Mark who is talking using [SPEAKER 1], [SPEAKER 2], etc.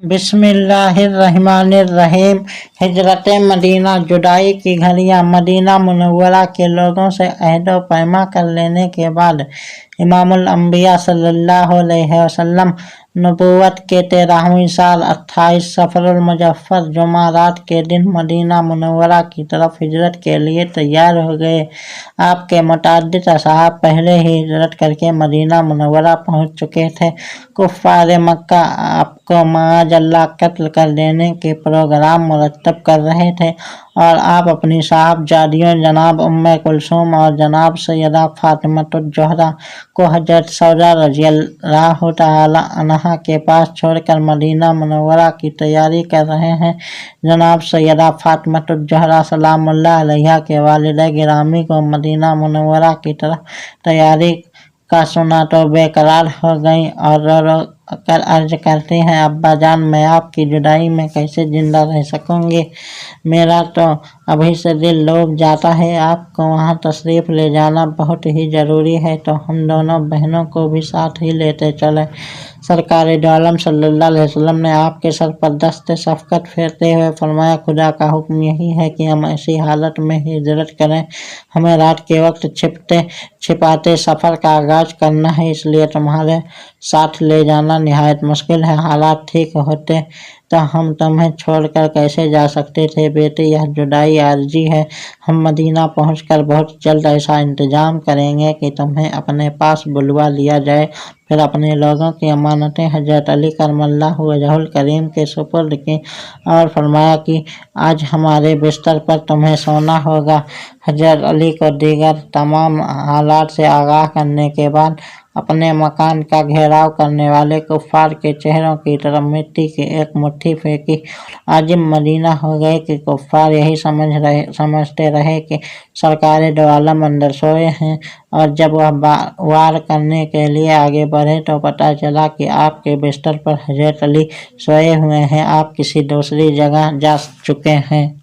[SPEAKER 1] बिस्मिल्लाहिर्रहमानिर्रहीम। हिजरत मदीना, जुदाई की घड़ियाँ। मदीना मुनव्वरा के लोगों से अहद व पैमा कर लेने के बाद इमामुल अंबिया सल्लल्लाहु अलैहि वसल्लम नबूवत के 13वीं साल 28 सफरुल मुजफ्फर जुमारात के दिन मदीना मुनव्वरा की तरफ हिजरत के लिए तैयार हो गए। आपके मुतअद्दिद असहाब पहले ही हिजरत करके मदीना मुनव्वरा पहुँच चुके थे। कुफ्फार मक्का आपको माअज़ल्लाह कत्ल कर देने के प्रोग्राम मुरतब कर रहे थे और आप अपनी साहबजादियों जनाब उम्मे कुलसूम और जनाब सैयदा फातिमतुज़ ज़हरा को हज़रत सौदा रज़ियल्लाहु तआला अन्हा के पास छोड़कर मदीना मुनव्वरा की तैयारी कर रहे हैं। जनाब सैयदा फातिमतुज़ ज़हरा सलामुल्लाह अलैहा के वालिद गिरामी को मदीना मुनव्वरा की तरफ तैयारी का सुना तो बेकरार हो गईं और रो रो कर अर्ज करती हैं, अब्बा जान, मैं आपकी जुदाई में कैसे जिंदा रह सकूंगी। मेरा तो अभी से दिल डूब जाता है। आपको वहाँ तशरीफ़ ले जाना बहुत ही ज़रूरी है, तो हम दोनों बहनों को भी साथ ही लेते चले। सरकार दो आलम सल्लल्लाहु अलैहि वसल्लम ने आपके सर पर दस्ते शफ़क़त फेरते हुए फरमाया, खुदा का हुक्म यही है कि हम ऐसी हालत में हिजरत करें। हमें रात के वक्त छिपते छिपाते सफ़र का आगाज़ करना है, इसलिए तुम्हारे साथ ले जाना निहायत मुश्किल है। हालात ठीक होते तो हम तुम्हें छोड़कर कैसे जा सकते थे बेटे, यह जुदाई आरजी है। हम मदीना पहुंचकर बहुत जल्द ऐसा इंतजाम करेंगे कि तुम्हें अपने पास बुलवा लिया जाए, फिर अपने लोगों की अमानतें हज़रत अली करमल्लाहु वजहुल करीम के सुपुर्द की और फरमाया कि आज हमारे बिस्तर पर तुम्हें सोना होगा। हज़रत अली को दीगर तमाम हालात से आगाह करने के बाद अपने मकान का घेराव करने वाले कुफ्फार के चेहरों की तरफ मिट्टी की एक मुट्ठी फेंकी। आजिम मदीना हो गए कि कुफ्फार यही समझते रहे कि सरकार दो आलम अंदर सोए हैं, और जब वह वार करने के लिए आगे बढ़े तो पता चला कि आपके बिस्तर पर हज़रत अली सोए हुए हैं। आप किसी दूसरी जगह जा चुके हैं।